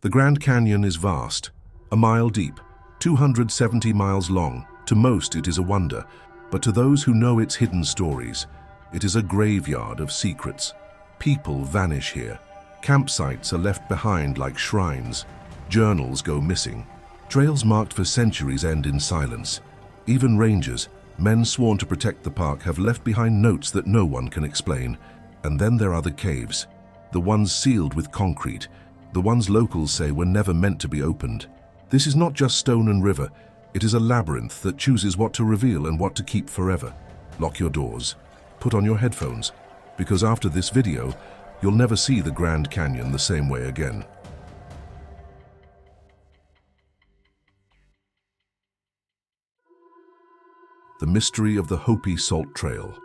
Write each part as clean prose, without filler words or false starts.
The Grand Canyon is vast, a mile deep, 270 miles long. To most, it is a wonder, but to those who know its hidden stories, it is a graveyard of secrets. People vanish here. Campsites are left behind like shrines. Journals go missing. Trails marked for centuries end in silence. Even rangers, men sworn to protect the park, have left behind notes that no one can explain. And then there are the caves, the ones sealed with concrete, the ones locals say were never meant to be opened. This is not just stone and river, it is a labyrinth that chooses what to reveal and what to keep forever. Lock your doors, put on your headphones, because after this video, you'll never see the Grand Canyon the same way again. The mystery of the Hopi Salt Trail.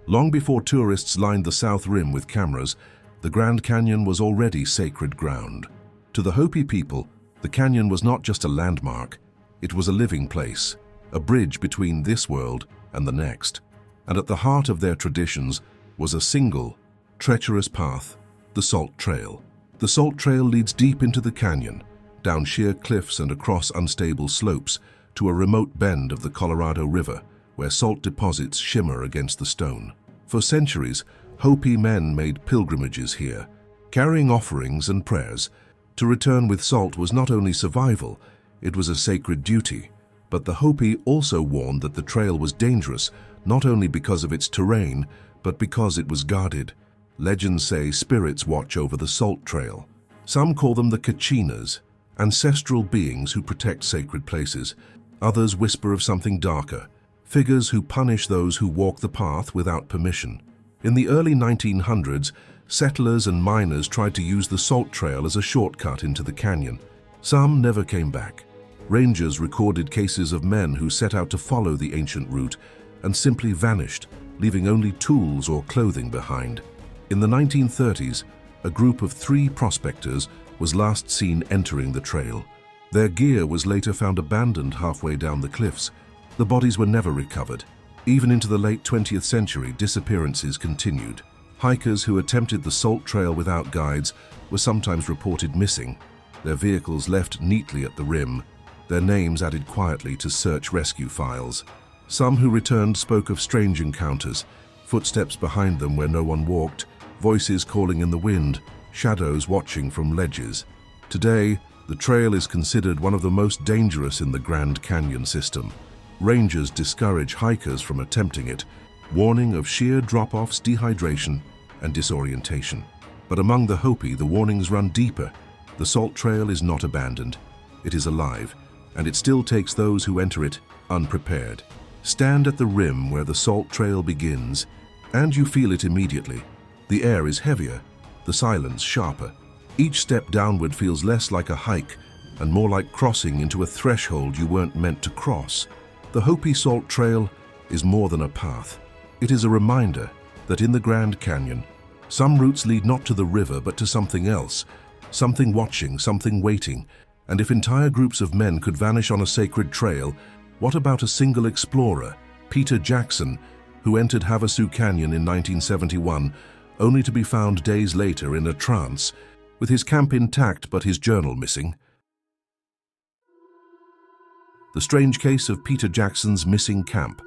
Long before tourists lined the South Rim with cameras, the Grand Canyon was already sacred ground. To the Hopi people, the canyon was not just a landmark, it was a living place, a bridge between this world and the next. And at the heart of their traditions was a single, treacherous path, the Salt Trail. The Salt Trail leads deep into the canyon, down sheer cliffs and across unstable slopes to a remote bend of the Colorado River, where salt deposits shimmer against the stone. For centuries, Hopi men made pilgrimages here, carrying offerings and prayers. To return with salt was not only survival, it was a sacred duty. But the Hopi also warned that the trail was dangerous, not only because of its terrain, but because it was guarded. Legends say spirits watch over the Salt Trail. Some call them the Kachinas, ancestral beings who protect sacred places. Others whisper of something darker, figures who punish those who walk the path without permission. In the early 1900s, settlers and miners tried to use the Salt Trail as a shortcut into the canyon. Some never came back. Rangers recorded cases of men who set out to follow the ancient route and simply vanished, leaving only tools or clothing behind. In the 1930s, a group of 3 prospectors was last seen entering the trail. Their gear was later found abandoned halfway down the cliffs. The bodies were never recovered. Even into the late 20th century, disappearances continued. Hikers who attempted the Salt Trail without guides were sometimes reported missing, their vehicles left neatly at the rim, their names added quietly to search rescue files. Some who returned spoke of strange encounters, footsteps behind them where no one walked, voices calling in the wind, shadows watching from ledges. Today, the trail is considered one of the most dangerous in the Grand Canyon system. Rangers discourage hikers from attempting it, warning of sheer drop-offs, dehydration, and disorientation. But among the Hopi, the warnings run deeper. The Salt Trail is not abandoned. It is alive, and it still takes those who enter it unprepared. Stand at the rim where the Salt Trail begins, and you feel it immediately. The air is heavier, the silence sharper. Each step downward feels less like a hike and more like crossing into a threshold you weren't meant to cross. The Hopi Salt Trail is more than a path. It is a reminder that in the Grand Canyon, some routes lead not to the river but to something else, something watching, something waiting. And if entire groups of men could vanish on a sacred trail, what about a single explorer, Peter Jackson, who entered Havasu Canyon in 1971, only to be found days later in a trance, with his camp intact but his journal missing? The strange case of Peter Jackson's missing camp.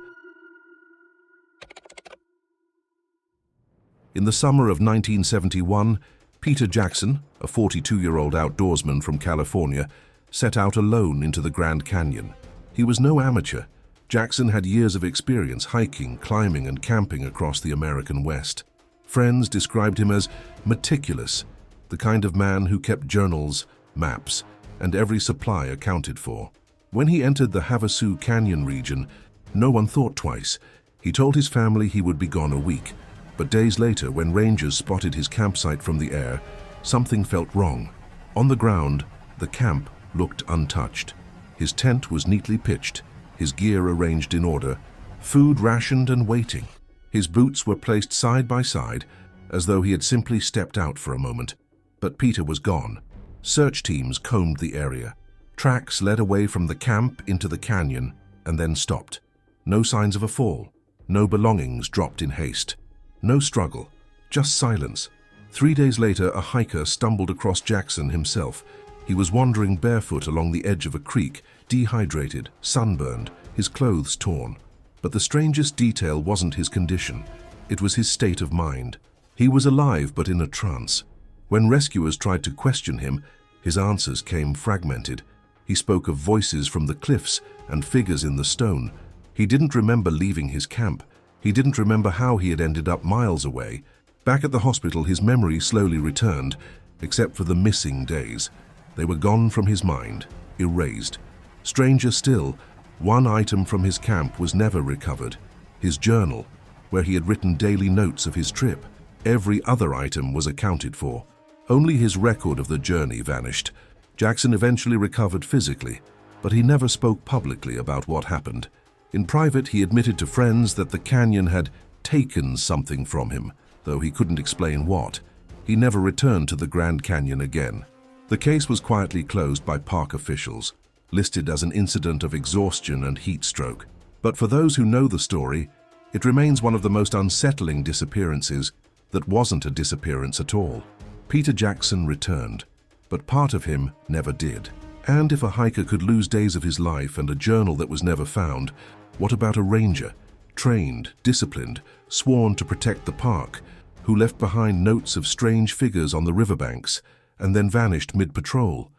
In the summer of 1971, Peter Jackson, a 42-year-old outdoorsman from California, set out alone into the Grand Canyon. He was no amateur. Jackson had years of experience hiking, climbing, and camping across the American West. Friends described him as meticulous, the kind of man who kept journals, maps, and every supply accounted for. When he entered the Havasu Canyon region, no one thought twice. He told his family he would be gone a week. But days later, when rangers spotted his campsite from the air, something felt wrong. On the ground, the camp looked untouched. His tent was neatly pitched, his gear arranged in order, food rationed and waiting. His boots were placed side by side, as though he had simply stepped out for a moment. But Peter was gone. Search teams combed the area. Tracks led away from the camp into the canyon and then stopped. No signs of a fall, no belongings dropped in haste. No struggle, just silence. 3 days later, a hiker stumbled across Jackson himself. He was wandering barefoot along the edge of a creek, dehydrated, sunburned, his clothes torn. But the strangest detail wasn't his condition. It was his state of mind. He was alive but in a trance. When rescuers tried to question him, his answers came fragmented. He spoke of voices from the cliffs and figures in the stone. He didn't remember leaving his camp. He didn't remember how he had ended up miles away. Back at the hospital, his memory slowly returned, except for the missing days. They were gone from his mind, erased. Stranger still, one item from his camp was never recovered: his journal, where he had written daily notes of his trip. Every other item was accounted for. Only his record of the journey vanished. Jackson eventually recovered physically, but he never spoke publicly about what happened. In private, he admitted to friends that the canyon had taken something from him, though he couldn't explain what. He never returned to the Grand Canyon again. The case was quietly closed by park officials, listed as an incident of exhaustion and heat stroke. But for those who know the story, it remains one of the most unsettling disappearances that wasn't a disappearance at all. Peter Jackson returned, but part of him never did. And if a hiker could lose days of his life and a journal that was never found, what about a ranger, trained, disciplined, sworn to protect the park, who left behind notes of strange figures on the riverbanks and then vanished mid-patrol?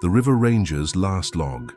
The River Ranger's last log.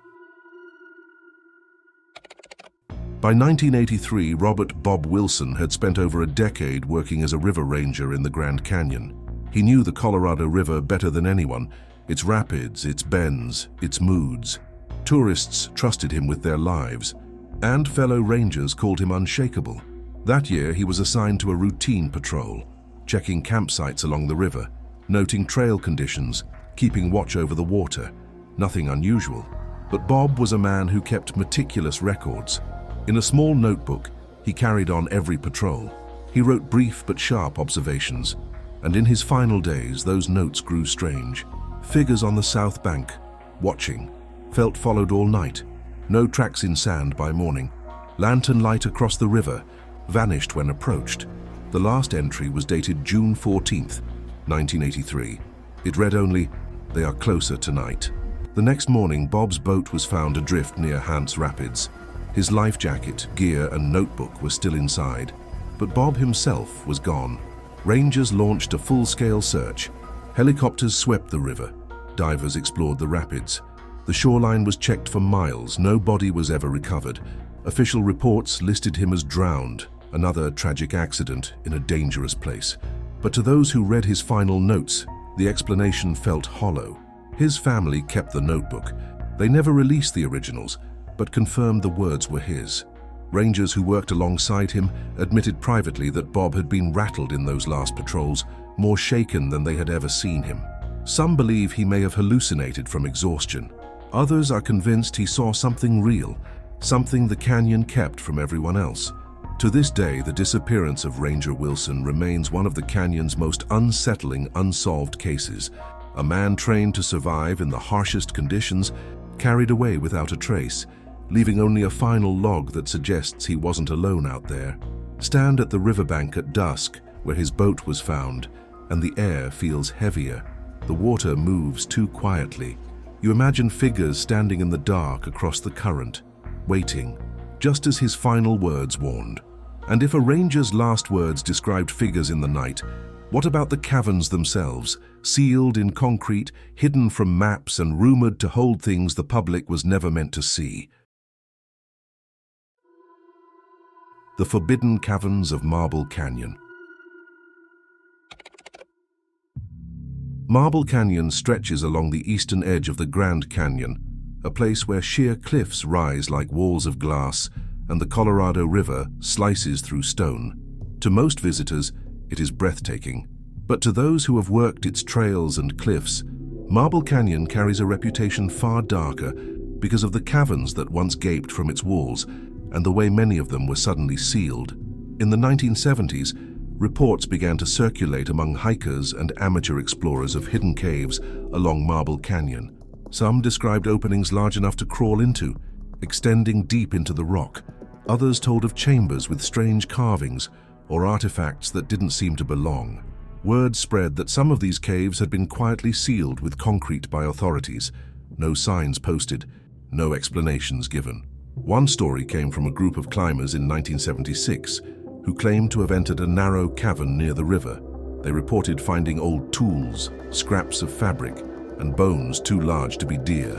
By 1983, Robert "Bob" Wilson had spent over a decade working as a river ranger in the Grand Canyon. He knew the Colorado River better than anyone, its rapids, its bends, its moods. Tourists trusted him with their lives, and fellow rangers called him unshakable. That year, he was assigned to a routine patrol, checking campsites along the river, noting trail conditions, keeping watch over the water. Nothing unusual. But Bob was a man who kept meticulous records. In a small notebook, he carried on every patrol. He wrote brief but sharp observations, and in his final days, those notes grew strange. Figures on the south bank, watching, felt followed all night. No tracks in sand by morning. Lantern light across the river, vanished when approached. The last entry was dated June 14th, 1983. It read only, "They are closer tonight." The next morning, Bob's boat was found adrift near Hance Rapids. His life jacket, gear, and notebook were still inside, but Bob himself was gone. Rangers launched a full-scale search. Helicopters swept the river. Divers explored the rapids. The shoreline was checked for miles. No body was ever recovered. Official reports listed him as drowned, another tragic accident in a dangerous place. But to those who read his final notes, the explanation felt hollow. His family kept the notebook. They never released the originals, but confirmed the words were his. Rangers who worked alongside him admitted privately that Bob had been rattled in those last patrols, more shaken than they had ever seen him. Some believe he may have hallucinated from exhaustion. Others are convinced he saw something real, something the canyon kept from everyone else. To this day, the disappearance of Ranger Wilson remains one of the canyon's most unsettling unsolved cases. A man trained to survive in the harshest conditions, carried away without a trace, leaving only a final log that suggests he wasn't alone out there. Stand at the riverbank at dusk, where his boat was found, and the air feels heavier. The water moves too quietly. You imagine figures standing in the dark across the current, waiting, just as his final words warned. And if a ranger's last words described figures in the night, what about the caverns themselves, sealed in concrete, hidden from maps, and rumored to hold things the public was never meant to see? The Forbidden Caverns of Marble Canyon. Marble Canyon stretches along the eastern edge of the Grand Canyon, a place where sheer cliffs rise like walls of glass and the Colorado River slices through stone. To most visitors, it is breathtaking. But to those who have worked its trails and cliffs, Marble Canyon carries a reputation far darker because of the caverns that once gaped from its walls and the way many of them were suddenly sealed. In the 1970s, reports began to circulate among hikers and amateur explorers of hidden caves along Marble Canyon. Some described openings large enough to crawl into, extending deep into the rock. Others told of chambers with strange carvings, or artifacts that didn't seem to belong. Word spread that some of these caves had been quietly sealed with concrete by authorities. No signs posted, no explanations given. One story came from a group of climbers in 1976 who claimed to have entered a narrow cavern near the river. They reported finding old tools, scraps of fabric, and bones too large to be deer.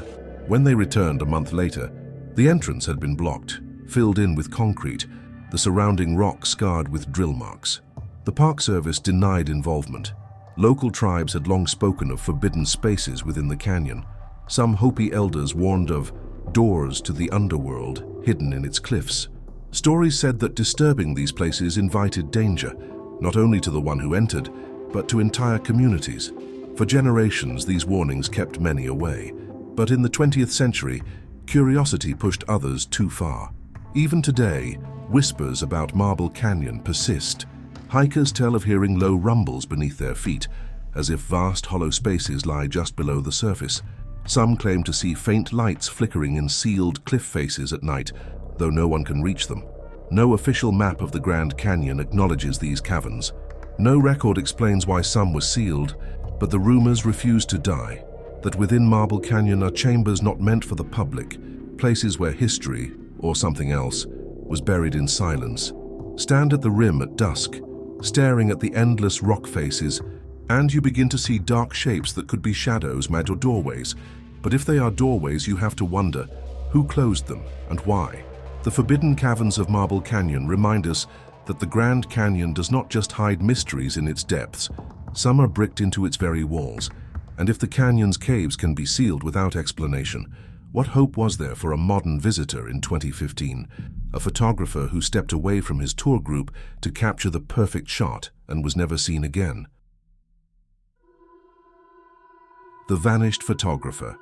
When they returned a month later, the entrance had been blocked, filled in with concrete, the surrounding rock scarred with drill marks. The Park Service denied involvement. Local tribes had long spoken of forbidden spaces within the canyon. Some Hopi elders warned of doors to the underworld hidden in its cliffs. Stories said that disturbing these places invited danger, not only to the one who entered, but to entire communities. For generations, these warnings kept many away. But in the 20th century, curiosity pushed others too far. Even today, whispers about Marble Canyon persist. Hikers tell of hearing low rumbles beneath their feet, as if vast hollow spaces lie just below the surface. Some claim to see faint lights flickering in sealed cliff faces at night, though no one can reach them. No official map of the Grand Canyon acknowledges these caverns. No record explains why some were sealed, but the rumors refuse to die, that within Marble Canyon are chambers not meant for the public, places where history, or something else, was buried in silence. Stand at the rim at dusk, staring at the endless rock faces, and you begin to see dark shapes that could be shadows, or doorways. But if they are doorways, you have to wonder, who closed them and why? The forbidden caverns of Marble Canyon remind us that the Grand Canyon does not just hide mysteries in its depths. Some are bricked into its very walls. And if the canyon's caves can be sealed without explanation, what hope was there for a modern visitor in 2015? A photographer who stepped away from his tour group to capture the perfect shot and was never seen again. The vanished photographer.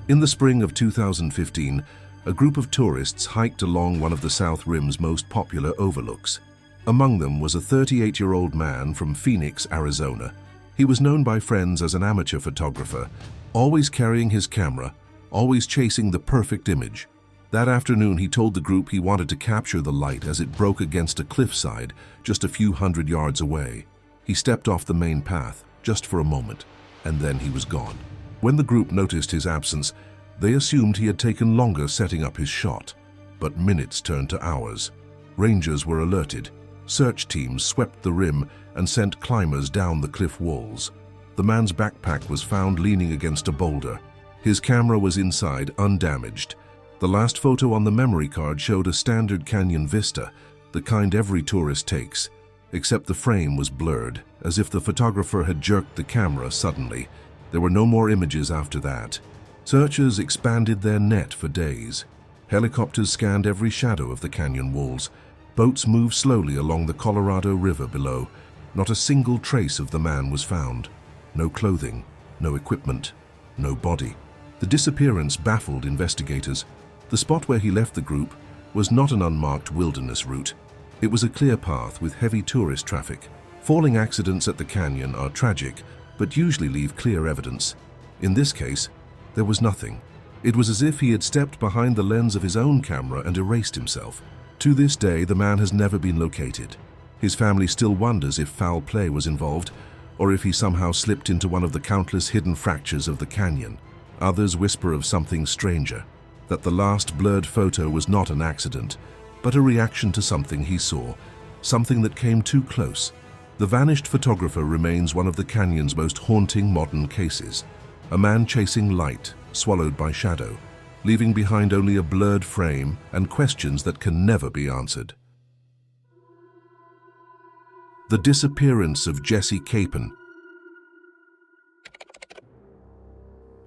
In the spring of 2015, a group of tourists hiked along one of the South Rim's most popular overlooks. Among them was a 38-year-old man from Phoenix, Arizona. He was known by friends as an amateur photographer, always carrying his camera, always chasing the perfect image. That afternoon, he told the group he wanted to capture the light as it broke against a cliffside just a few hundred yards away. He stepped off the main path, just for a moment, and then he was gone. When the group noticed his absence, they assumed he had taken longer setting up his shot. But minutes turned to hours. Rangers were alerted. Search teams swept the rim and sent climbers down the cliff walls. The man's backpack was found leaning against a boulder. His camera was inside, undamaged. The last photo on the memory card showed a standard canyon vista, the kind every tourist takes, except the frame was blurred, as if the photographer had jerked the camera suddenly. There were no more images after that. Searchers expanded their net for days. Helicopters scanned every shadow of the canyon walls. Boats moved slowly along the Colorado River below. Not a single trace of the man was found. No clothing, no equipment, no body. The disappearance baffled investigators. The spot where he left the group was not an unmarked wilderness route. It was a clear path with heavy tourist traffic. Falling accidents at the canyon are tragic, but usually leave clear evidence. In this case, there was nothing. It was as if he had stepped behind the lens of his own camera and erased himself. To this day, the man has never been located. His family still wonders if foul play was involved, or if he somehow slipped into one of the countless hidden fractures of the canyon. Others whisper of something stranger, that the last blurred photo was not an accident, but a reaction to something he saw, something that came too close. The vanished photographer remains one of the canyon's most haunting modern cases. A man chasing light, swallowed by shadow, leaving behind only a blurred frame and questions that can never be answered. The disappearance of Jesse Capen.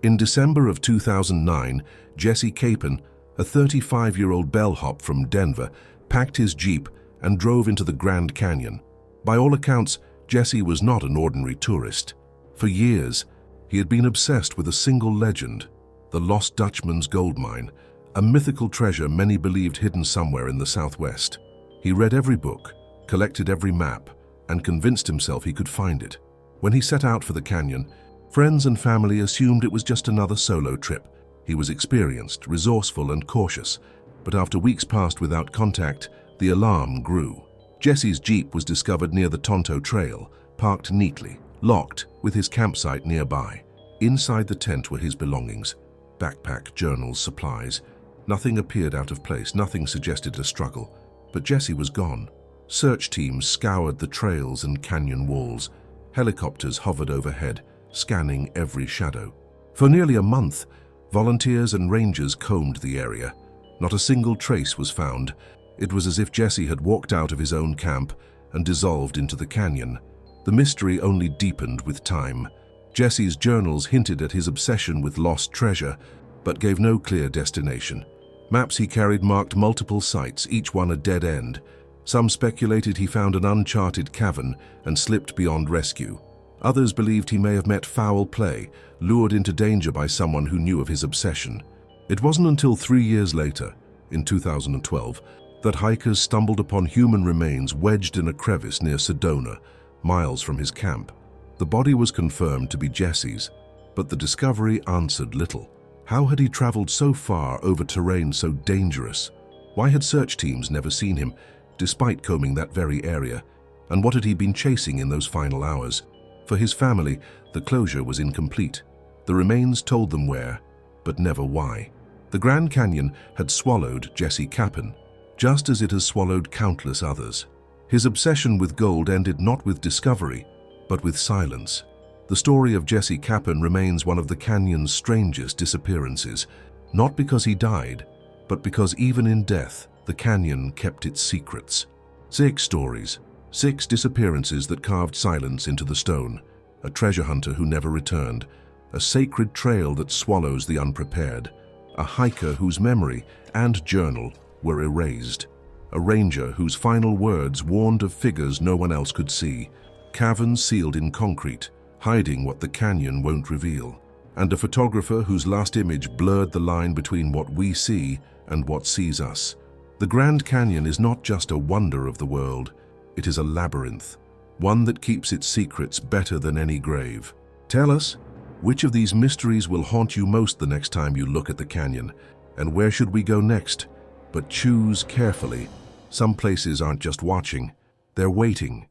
In December of 2009, Jesse Capen, a 35-year-old bellhop from Denver, packed his Jeep and drove into the Grand Canyon. By all accounts, Jesse was not an ordinary tourist. For years, he had been obsessed with a single legend, the Lost Dutchman's gold mine, a mythical treasure many believed hidden somewhere in the Southwest. He read every book, collected every map, and convinced himself he could find it. When he set out for the canyon, friends and family assumed it was just another solo trip. He was experienced, resourceful, and cautious. but after weeks passed without contact, the alarm grew. Jesse's Jeep was discovered near the Tonto Trail, parked neatly, locked, with his campsite nearby. Inside the tent were his belongings: backpack, journals, supplies. Nothing appeared out of place, nothing suggested a struggle. But Jesse was gone. Search teams scoured the trails and canyon walls. Helicopters hovered overhead, scanning every shadow. For nearly a month, volunteers and rangers combed the area. Not a single trace was found. It was as if Jesse had walked out of his own camp and dissolved into the canyon. The mystery only deepened with time. Jesse's journals hinted at his obsession with lost treasure, but gave no clear destination. Maps he carried marked multiple sites, each one a dead end. Some speculated he found an uncharted cavern and slipped beyond rescue. Others believed he may have met foul play, lured into danger by someone who knew of his obsession. It wasn't until 3 years later, in 2012, that hikers stumbled upon human remains wedged in a crevice near Sedona, miles from his camp. The body was confirmed to be Jesse's, but the discovery answered little. How had he traveled so far over terrain so dangerous? Why had search teams never seen him, despite combing that very area? And what had he been chasing in those final hours? For his family, the closure was incomplete. The remains told them where, but never why. The Grand Canyon had swallowed Jesse Capen, just as it has swallowed countless others. His obsession with gold ended not with discovery, but with silence. The story of Jesse Capen remains one of the canyon's strangest disappearances, not because he died, but because even in death, the canyon kept its secrets. 6 stories, 6 disappearances that carved silence into the stone, a treasure hunter who never returned, a sacred trail that swallows the unprepared, a hiker whose memory and journal were erased, a ranger whose final words warned of figures no one else could see, caverns sealed in concrete, hiding what the canyon won't reveal, and a photographer whose last image blurred the line between what we see and what sees us. The Grand Canyon is not just a wonder of the world, it is a labyrinth, one that keeps its secrets better than any grave. Tell us, which of these mysteries will haunt you most the next time you look at the canyon, and where should we go next? But choose carefully. Some places aren't just watching, they're waiting.